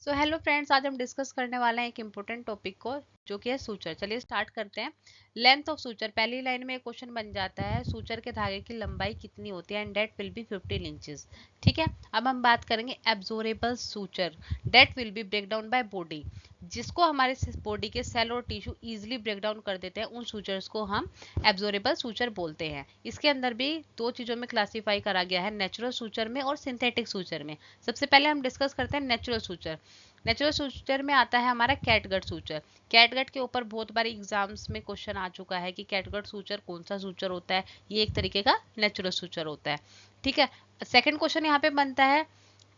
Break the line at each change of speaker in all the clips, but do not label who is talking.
So hello friends, आज हम discuss करने वाले हैं एक इम्पोर्टेंट टॉपिक को, जो कि है सूचर। चलिए स्टार्ट करते हैं। लेंथ ऑफ सूचर, पहली लाइन में एक क्वेश्चन बन जाता है, सूचर के धागे की लंबाई कितनी होती है, and that will be 15 inches. ठीक है, अब हम बात करेंगे absorbable suture. That will be break down by body, जिसको हमारे बॉडी के सेल और टिश्यू इजिली ब्रेक डाउन कर देते हैं, उन सूचर्स को हम एब्जॉर्बेबल सूचर बोलते हैं। इसके अंदर भी दो चीजों में क्लासीफाई करा गया है, नेचुरल सूचर में और सिंथेटिक सूचर में। सबसे पहले हम डिस्कस करते हैं नेचुरल सूचर। नेचुरल सूचर में आता है हमारा कैटगट सूचर। कैटगट के ऊपर बहुत बार एग्जाम्स में क्वेश्चन आ चुका है कि कैटगट सूचर कौन सा सूचर होता है। ये एक तरीके का नेचुरल सूचर होता है। ठीक है, सेकंड क्वेश्चन यहाँ पे बनता है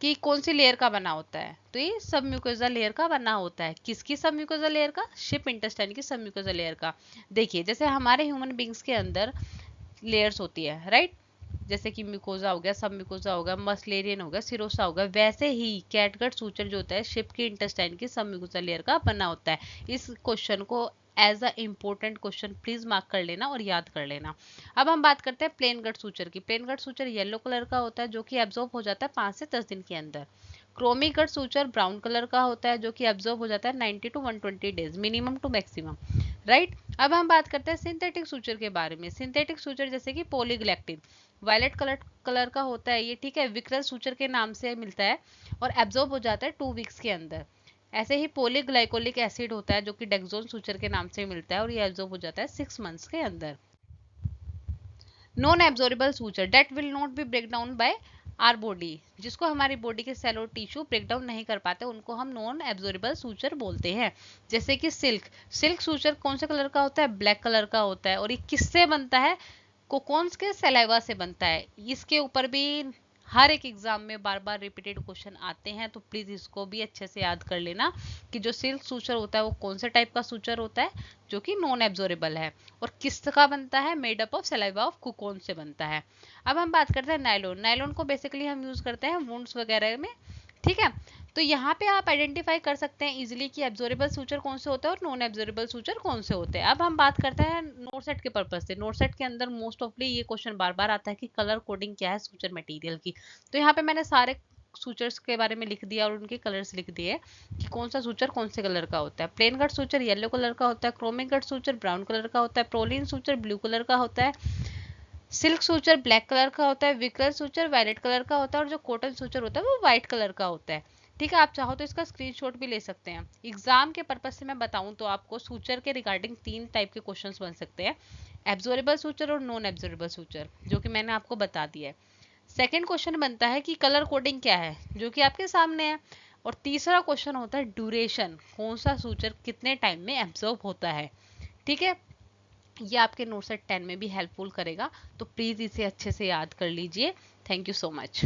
कि कौन सी लेयर का बना होता है, तो ये सब म्यूकोजा लेयर का बना होता है। किसकी सब म्यूकोजा लेयर का? शिप इंटेस्टाइन की सब म्यूकोजा लेयर का। देखिए, जैसे हमारे ह्यूमन बींग्स के अंदर लेयर्स होती है, राइट? जैसे कि म्यूकोजा हो गया, सब म्यूकोजा हो गया, मस्लेरियन हो गया, सिरोसा हो गया, वैसे ही कैटगट सूचर जो होता है शिप की इंटेस्टाइन की सब म्यूकोजा लेयर का बना होता है। इस क्वेश्चन को as a important question please mark कर लेना और याद कर लेना। अब हम बात करते हैं प्लेन गट सूचर की। प्लेन गट सूचर येलो कलर का होता है, जो कि एब्जॉर्ब हो जाता है 5 से 10 दिन के अंदर। क्रोमिक गट सूचर ब्राउन कलर का होता है, जो कि एब्जॉर्ब हो जाता है 90 to 120 days, minimum to maximum, right? अब हम बात करते हैं सिंथेटिक सूचर के बारे में। सिंथेटिक सूचर जैसे कि पॉलीग्लैक्टिन, वायलेट कलर का होता है ये, ठीक है, विक्रल सूचर के नाम से मिलता है और एब्जॉर्ब हो जाता है 2 वीक्स के अंदर। ऐसे ही पॉलीग्लाइकोलिक एसिड होता है, जो कि डेक्सोन सूचर के नाम से मिलता है और ये एब्जॉर्ब हो जाता है 6 मंथ्स के अंदर। Non absorbable suture, that will not be break down by our body, जिसको हमारी बॉडी के सेल और टिश्यू ब्रेक डाउन नहीं कर पाते, उनको हम नॉन एब्जॉर्बेबल सूचर बोलते हैं। जैसे कि सिल्क सूचर कौन से कलर का होता है? ब्लैक कलर का होता है। और ये किससे बनता है? कोकोन्स के सलाइवा से बनता है। इसके ऊपर भी हर एक एग्जाम में बार बार रिपीटेड क्वेश्चन आते हैं, तो प्लीज इसको भी अच्छे से याद कर लेना कि जो सिल्क सूचर होता है वो कौन से टाइप का सूचर होता है, जो कि नॉन एब्जॉर्बेबल है और किस का बनता है? Made up of saliva of cocoon से बनता है। अब हम बात करते हैं नायलॉन। नायलॉन को बेसिकली हम यूज करते हैं वुंड्स वगैरह में, ठीक है। तो यहाँ पे आप आइडेंटिफाई कर सकते हैं इजीली कि एब्जॉर्बेबल सूचर कौन से होते हैं और नॉन एब्जॉर्बेबल सूचर कौन से होते हैं। अब हम बात करते हैं नोट सेट के पर्पज से। नोट सेट के अंदर मोस्ट ऑफली ये क्वेश्चन बार बार आता है कि कलर कोडिंग क्या है सूचर मटेरियल की। तो यहाँ पे मैंने सारे सूचर्स के बारे में लिख दिया और उनके कलर्स लिख दिए कि कौन सा सूचर कौन से कलर का होता है। प्लेन गट सूचर येलो कलर का होता है, क्रोमिक गट सूचर ब्राउन कलर का होता है, प्रोलिन सूचर ब्लू कलर का होता है, सिल्क सूचर ब्लैक कलर का होता है, विक्रल सूचर वायलेट कलर का होता है और जो कॉटन सूचर होता है वो व्हाइट कलर का होता है। ठीक है, आप चाहो तो इसका स्क्रीनशॉट भी ले सकते हैं। एग्जाम के पर्पज से मैं बताऊं तो आपको सूचर के रिगार्डिंग 3 टाइप के क्वेश्चंस बन सकते हैं, एब्जॉर्बेबल सूचर और नॉन एब्जॉर्बेबल सूचर, जो कि मैंने आपको बता दिया है। सेकेंड क्वेश्चन बनता है कि कलर कोडिंग क्या है, जो कि आपके सामने है। और तीसरा क्वेश्चन होता है ड्यूरेशन, कौन सा सूचर कितने टाइम में एब्जॉर्ब होता है। ठीक है, ये आपके नोट सेट 10 में भी हेल्पफुल करेगा, तो प्लीज इसे अच्छे से याद कर लीजिए। Thank you so much.